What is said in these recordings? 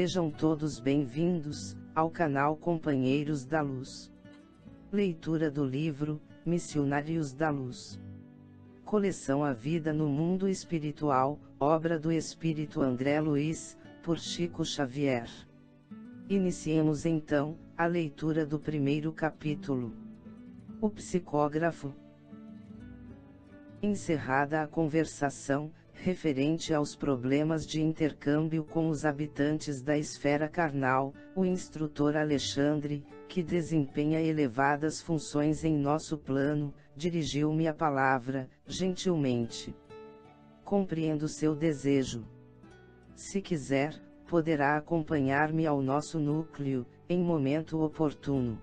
Sejam todos bem-vindos ao canal Companheiros da Luz. Leitura do livro Missionários da Luz. Coleção A Vida no Mundo Espiritual, obra do Espírito André Luiz, por Chico Xavier. Iniciemos então a leitura do primeiro capítulo. O psicógrafo. Encerrada a conversação referente aos problemas de intercâmbio com os habitantes da esfera carnal, o instrutor Alexandre, que desempenha elevadas funções em nosso plano, dirigiu-me a palavra, gentilmente. Compreendo seu desejo. Se quiser, poderá acompanhar-me ao nosso núcleo, em momento oportuno.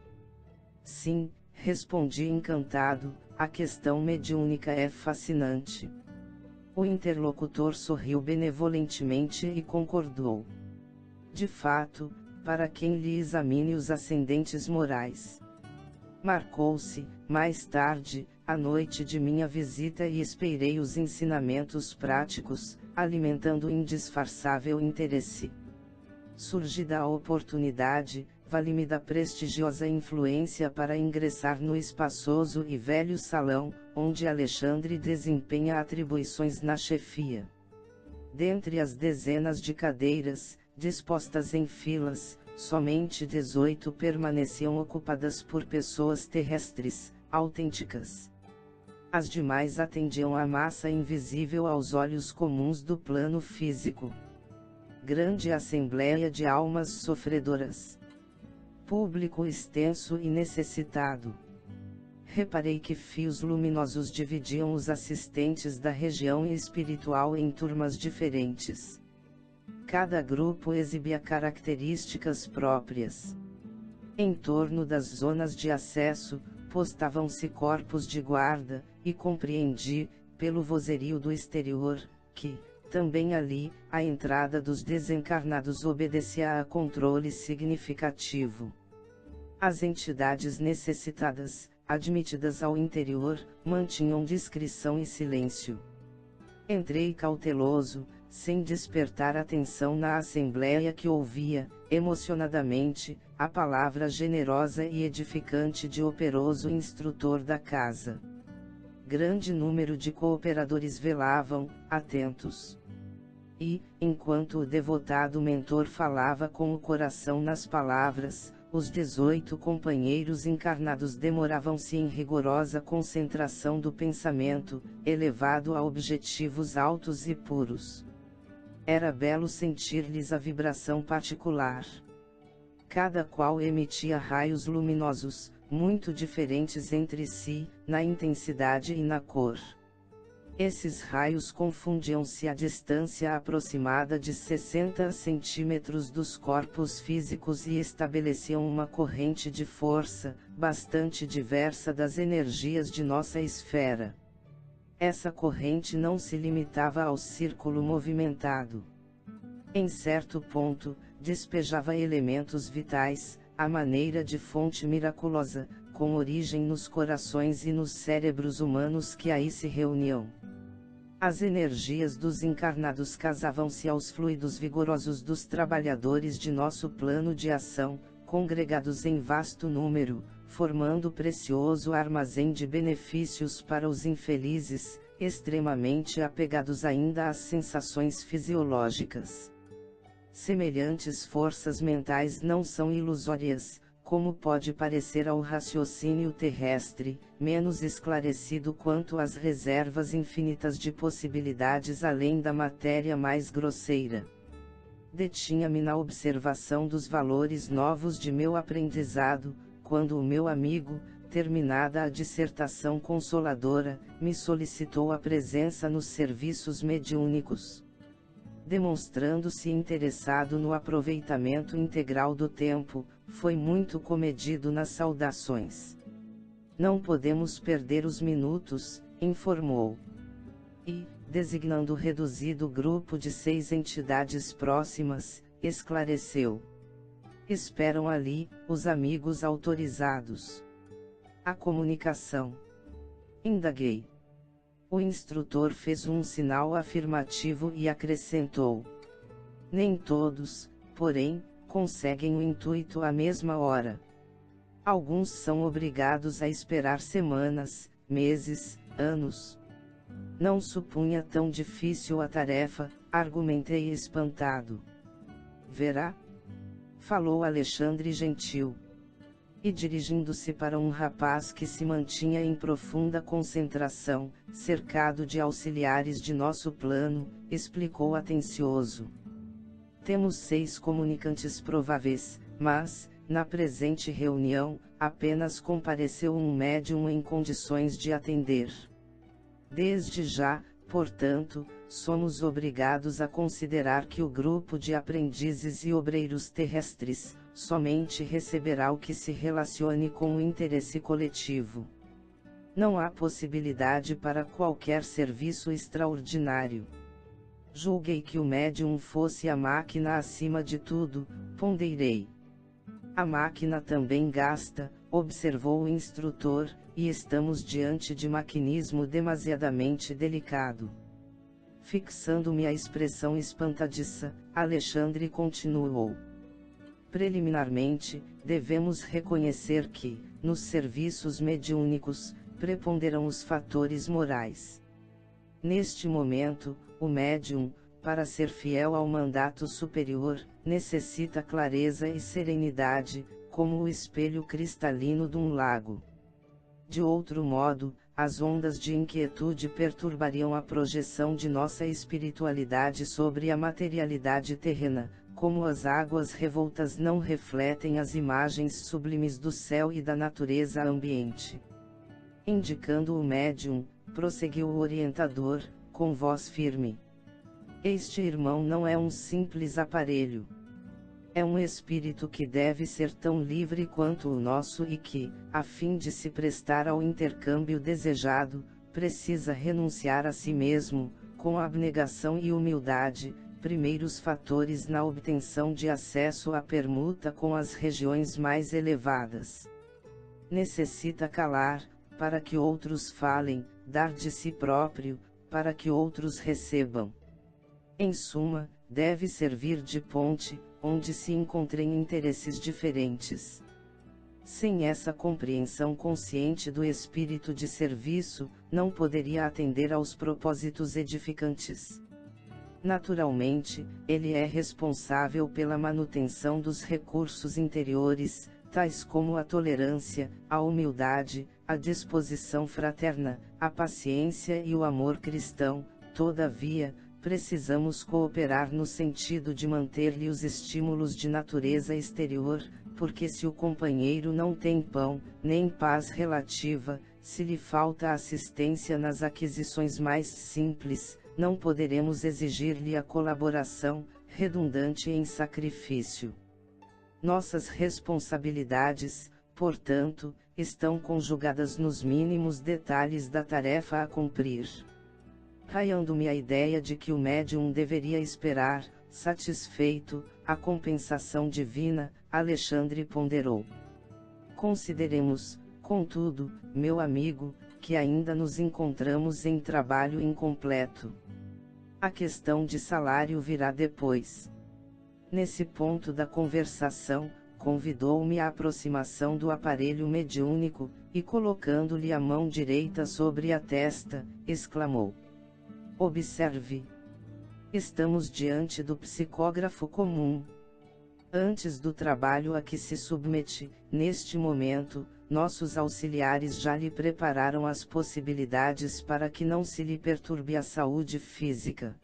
Sim, respondi encantado, a questão mediúnica é fascinante. O interlocutor sorriu benevolentemente e concordou. De fato, para quem lhe examine os ascendentes morais. Marcou-se, mais tarde, a noite de minha visita e esperei os ensinamentos práticos, alimentando indisfarçável interesse. Surgida a oportunidade, vale-me da prestigiosa influência para ingressar no espaçoso e velho salão, onde Alexandre desempenha atribuições na chefia. Dentre as dezenas de cadeiras, dispostas em filas, somente 18 permaneciam ocupadas por pessoas terrestres, autênticas. As demais atendiam à massa invisível aos olhos comuns do plano físico. Grande assembleia de almas sofredoras. Público extenso e necessitado. Reparei que fios luminosos dividiam os assistentes da região espiritual em turmas diferentes. Cada grupo exibia características próprias. Em torno das zonas de acesso, postavam-se corpos de guarda, e compreendi, pelo vozerio do exterior, que, também ali, a entrada dos desencarnados obedecia a controle significativo. As entidades necessitadas, admitidas ao interior, mantinham discrição e silêncio. Entrei cauteloso, sem despertar atenção na assembleia que ouvia, emocionadamente, a palavra generosa e edificante de operoso instrutor da casa. Grande número de cooperadores velavam, atentos. E, enquanto o devotado mentor falava com o coração nas palavras, os 18 companheiros encarnados demoravam-se em rigorosa concentração do pensamento, elevado a objetivos altos e puros. Era belo sentir-lhes a vibração particular. Cada qual emitia raios luminosos, muito diferentes entre si, na intensidade e na cor. Esses raios confundiam-se à distância aproximada de 60 centímetros dos corpos físicos e estabeleciam uma corrente de força, bastante diversa das energias de nossa esfera. Essa corrente não se limitava ao círculo movimentado. Em certo ponto, despejava elementos vitais, à maneira de fonte miraculosa, com origem nos corações e nos cérebros humanos que aí se reuniam. As energias dos encarnados casavam-se aos fluidos vigorosos dos trabalhadores de nosso plano de ação, congregados em vasto número, formando precioso armazém de benefícios para os infelizes, extremamente apegados ainda às sensações fisiológicas. Semelhantes forças mentais não são ilusórias, como pode parecer ao raciocínio terrestre, menos esclarecido quanto às reservas infinitas de possibilidades além da matéria mais grosseira. Detinha-me na observação dos valores novos de meu aprendizado, quando o meu amigo, terminada a dissertação consoladora, me solicitou a presença nos serviços mediúnicos. Demonstrando-se interessado no aproveitamento integral do tempo, foi muito comedido nas saudações. Não podemos perder os minutos, informou. E, designando o reduzido grupo de 6 entidades próximas, esclareceu. Esperam ali, os amigos autorizados. A comunicação. Indaguei. O instrutor fez um sinal afirmativo e acrescentou. Nem todos, porém, conseguem o intuito à mesma hora. Alguns são obrigados a esperar semanas, meses, anos. Não supunha tão difícil a tarefa, argumentei espantado. Verá? Falou Alexandre gentil. E dirigindo-se para um rapaz que se mantinha em profunda concentração, cercado de auxiliares de nosso plano, explicou atencioso. Temos 6 comunicantes prováveis, mas, na presente reunião, apenas compareceu um médium em condições de atender. Desde já, portanto, somos obrigados a considerar que o grupo de aprendizes e obreiros terrestres, somente receberá o que se relacione com o interesse coletivo. Não há possibilidade para qualquer serviço extraordinário. Julguei que o médium fosse a máquina acima de tudo, ponderei. A máquina também gasta, observou o instrutor, e estamos diante de maquinismo demasiadamente delicado. Fixando-me a expressão espantadiça, Alexandre continuou. Preliminarmente, devemos reconhecer que, nos serviços mediúnicos, preponderam os fatores morais. Neste momento, o médium, para ser fiel ao mandato superior, necessita clareza e serenidade, como o espelho cristalino de um lago. De outro modo, as ondas de inquietude perturbariam a projeção de nossa espiritualidade sobre a materialidade terrena, como as águas revoltas não refletem as imagens sublimes do céu e da natureza ambiente. Indicando o médium, prosseguiu o orientador, com voz firme. Este irmão não é um simples aparelho. É um espírito que deve ser tão livre quanto o nosso e que, a fim de se prestar ao intercâmbio desejado, precisa renunciar a si mesmo, com abnegação e humildade, primeiros fatores na obtenção de acesso à permuta com as regiões mais elevadas. Necessita calar, para que outros falem, dar de si próprio, para que outros recebam. Em suma, deve servir de ponte, onde se encontrem interesses diferentes. Sem essa compreensão consciente do espírito de serviço, não poderia atender aos propósitos edificantes. Naturalmente, ele é responsável pela manutenção dos recursos interiores, tais como a tolerância, a humildade, a disposição fraterna, a paciência e o amor cristão. Todavia, precisamos cooperar no sentido de manter-lhe os estímulos de natureza exterior, porque se o companheiro não tem pão, nem paz relativa, se lhe falta assistência nas aquisições mais simples, não poderemos exigir-lhe a colaboração, redundante em sacrifício. Nossas responsabilidades, portanto, estão conjugadas nos mínimos detalhes da tarefa a cumprir. Raiando-me a ideia de que o médium deveria esperar, satisfeito, a compensação divina, Alexandre ponderou. Consideremos, contudo, meu amigo, que ainda nos encontramos em trabalho incompleto. A questão de salário virá depois. Nesse ponto da conversação, convidou-me à aproximação do aparelho mediúnico, e colocando-lhe a mão direita sobre a testa, exclamou. Observe. Estamos diante do psicógrafo comum. Antes do trabalho a que se submete, neste momento, nossos auxiliares já lhe prepararam as possibilidades para que não se lhe perturbe a saúde física.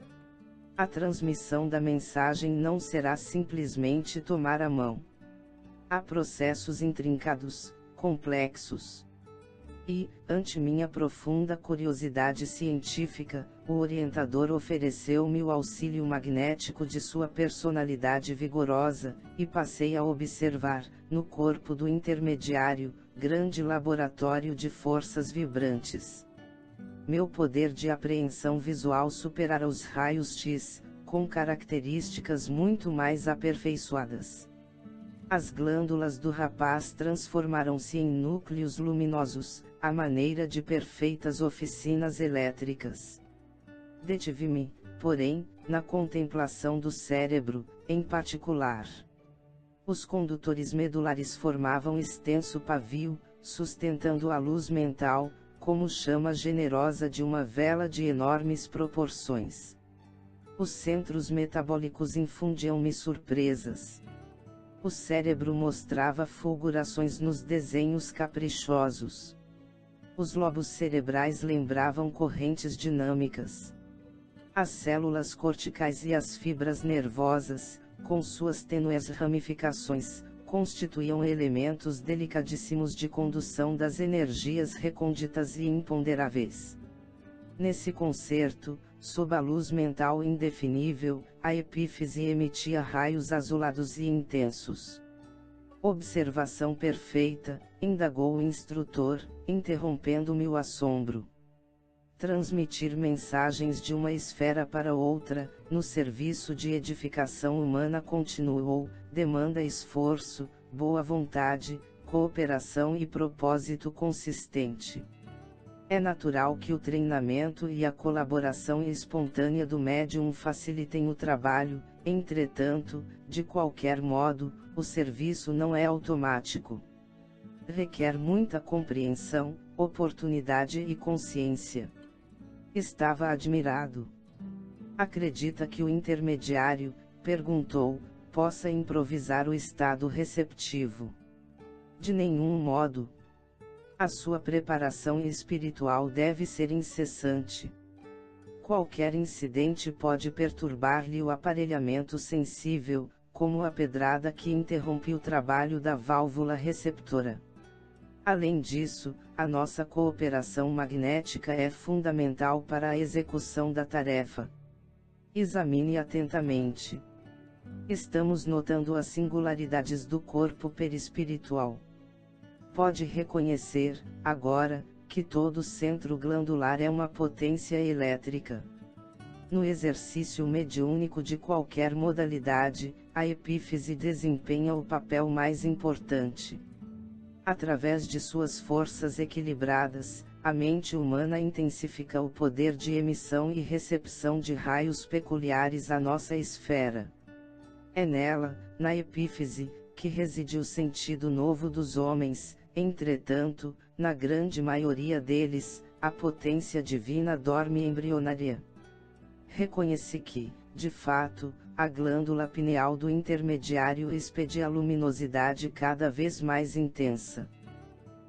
A transmissão da mensagem não será simplesmente tomar a mão. Há processos intrincados, complexos. E, ante minha profunda curiosidade científica, o orientador ofereceu-me o auxílio magnético de sua personalidade vigorosa, e passei a observar, no corpo do intermediário, grande laboratório de forças vibrantes. Meu poder de apreensão visual superara os raios-x, com características muito mais aperfeiçoadas. As glândulas do rapaz transformaram-se em núcleos luminosos, à maneira de perfeitas oficinas elétricas. Detive-me, porém, na contemplação do cérebro, em particular. Os condutores medulares formavam extenso pavio, sustentando a luz mental, como chama generosa de uma vela de enormes proporções. Os centros metabólicos infundiam-me surpresas. O cérebro mostrava fulgurações nos desenhos caprichosos. Os lobos cerebrais lembravam correntes dinâmicas. As células corticais e as fibras nervosas, com suas tênues ramificações, constituíam elementos delicadíssimos de condução das energias recônditas e imponderáveis. Nesse concerto, sob a luz mental indefinível, a epífise emitia raios azulados e intensos. Observação perfeita, indagou o instrutor, interrompendo-me o assombro. Transmitir mensagens de uma esfera para outra, no serviço de edificação humana continuou, demanda esforço, boa vontade, cooperação e propósito consistente. É natural que o treinamento e a colaboração espontânea do médium facilitem o trabalho, entretanto, de qualquer modo, o serviço não é automático. Requer muita compreensão, oportunidade e consciência. Estava admirado. Acredita que o intermediário, perguntou, possa improvisar o estado receptivo? De nenhum modo. A sua preparação espiritual deve ser incessante. Qualquer incidente pode perturbar-lhe o aparelhamento sensível, como a pedrada que interrompe o trabalho da válvula receptora. Além disso, a nossa cooperação magnética é fundamental para a execução da tarefa. Examine atentamente. Estamos notando as singularidades do corpo perispiritual. Pode reconhecer, agora, que todo centro glandular é uma potência elétrica. No exercício mediúnico de qualquer modalidade, a epífise desempenha o papel mais importante. Através de suas forças equilibradas, a mente humana intensifica o poder de emissão e recepção de raios peculiares à nossa esfera. É nela, na epífise, que reside o sentido novo dos homens. Entretanto, na grande maioria deles, a potência divina dorme embrionária. Reconheci que, de fato, a glândula pineal do intermediário expedia luminosidade cada vez mais intensa.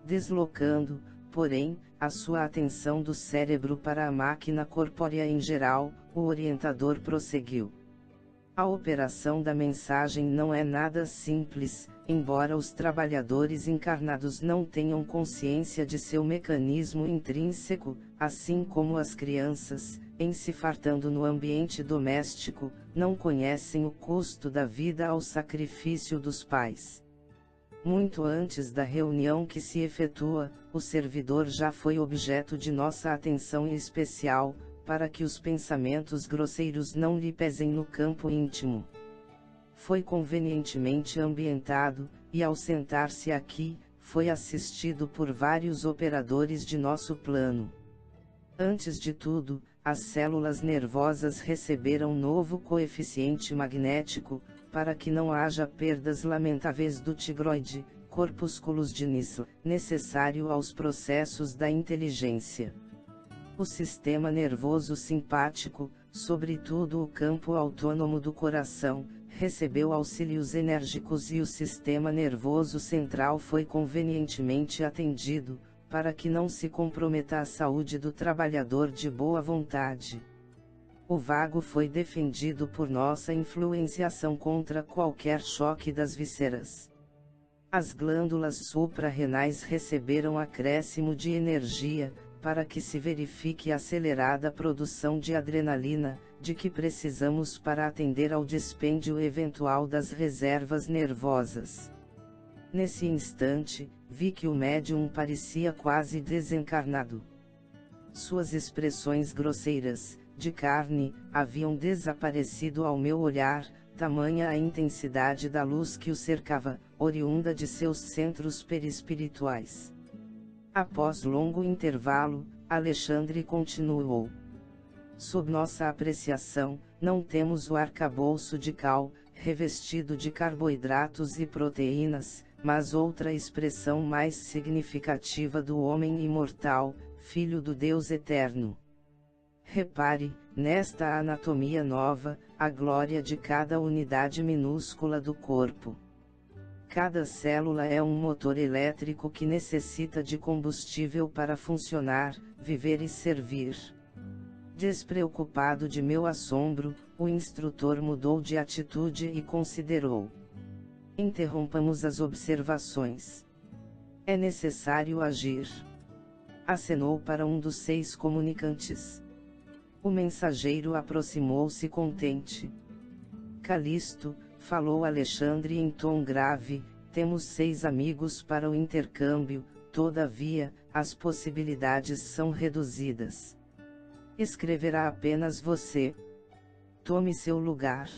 Deslocando, porém, a sua atenção do cérebro para a máquina corpórea em geral, o orientador prosseguiu. A operação da mensagem não é nada simples, embora os trabalhadores encarnados não tenham consciência de seu mecanismo intrínseco, assim como as crianças, em se fartando no ambiente doméstico, não conhecem o custo da vida ao sacrifício dos pais. Muito antes da reunião que se efetua, o servidor já foi objeto de nossa atenção especial, para que os pensamentos grosseiros não lhe pesem no campo íntimo. Foi convenientemente ambientado, e ao sentar-se aqui, foi assistido por vários operadores de nosso plano. Antes de tudo, as células nervosas receberam novo coeficiente magnético, para que não haja perdas lamentáveis do tigroide, corpúsculos de Nisl, necessário aos processos da inteligência. O sistema nervoso simpático, sobretudo o campo autônomo do coração, recebeu auxílios enérgicos e o sistema nervoso central foi convenientemente atendido, para que não se comprometa a saúde do trabalhador de boa vontade. O vago foi defendido por nossa influenciação contra qualquer choque das vísceras. As glândulas suprarrenais receberam acréscimo de energia, para que se verifique a acelerada produção de adrenalina, de que precisamos para atender ao dispêndio eventual das reservas nervosas. Nesse instante, vi que o médium parecia quase desencarnado. Suas expressões grosseiras, de carne, haviam desaparecido ao meu olhar, tamanha a intensidade da luz que o cercava, oriunda de seus centros perispirituais. Após longo intervalo, Alexandre continuou. Sob nossa apreciação, não temos o arcabouço de cal, revestido de carboidratos e proteínas, mas outra expressão mais significativa do homem imortal, filho do Deus eterno. Repare, nesta anatomia nova, a glória de cada unidade minúscula do corpo. Cada célula é um motor elétrico que necessita de combustível para funcionar, viver e servir. Despreocupado de meu assombro, o instrutor mudou de atitude e considerou. Interrompamos as observações. É necessário agir. Acenou para um dos 6 comunicantes. O mensageiro aproximou-se contente. Calisto, falou Alexandre em tom grave, temos 6 amigos para o intercâmbio, todavia, as possibilidades são reduzidas. Escreverá apenas você. Tome seu lugar.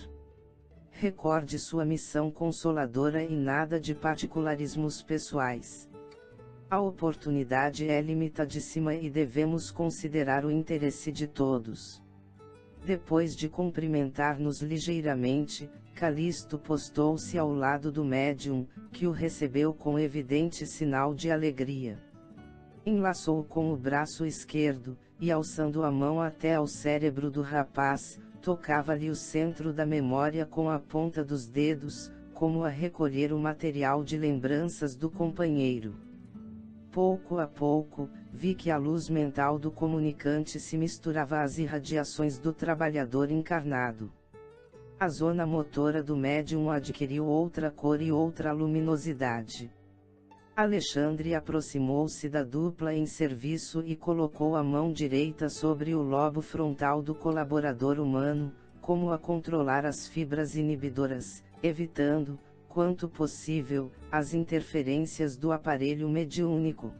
Recorde sua missão consoladora e nada de particularismos pessoais. A oportunidade é limitadíssima e devemos considerar o interesse de todos. Depois de cumprimentar-nos ligeiramente, Calisto postou-se ao lado do médium, que o recebeu com evidente sinal de alegria. Enlaçou-o com o braço esquerdo, e alçando a mão até ao cérebro do rapaz, tocava-lhe o centro da memória com a ponta dos dedos, como a recolher o material de lembranças do companheiro. Pouco a pouco, vi que a luz mental do comunicante se misturava às irradiações do trabalhador encarnado. A zona motora do médium adquiriu outra cor e outra luminosidade. Alexandre aproximou-se da dupla em serviço e colocou a mão direita sobre o lobo frontal do colaborador humano, como a controlar as fibras inibidoras, evitando, quanto possível, as interferências do aparelho mediúnico.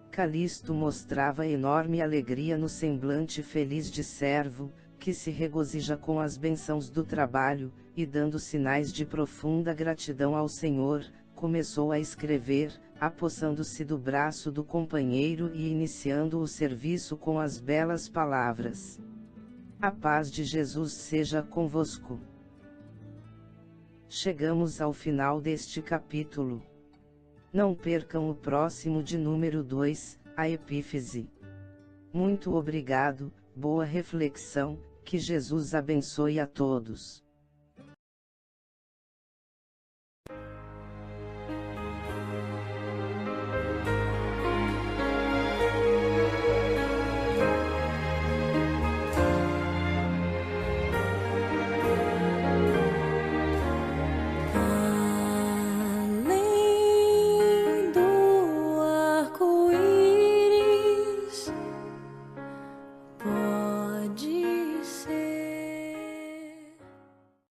Calisto mostrava enorme alegria no semblante feliz de servo, que se regozija com as bênçãos do trabalho, e dando sinais de profunda gratidão ao Senhor, começou a escrever, apossando-se do braço do companheiro e iniciando o serviço com as belas palavras: A paz de Jesus seja convosco. Chegamos ao final deste capítulo. Não percam o próximo de número 2, a Epífise. Muito obrigado, boa reflexão, que Jesus abençoe a todos.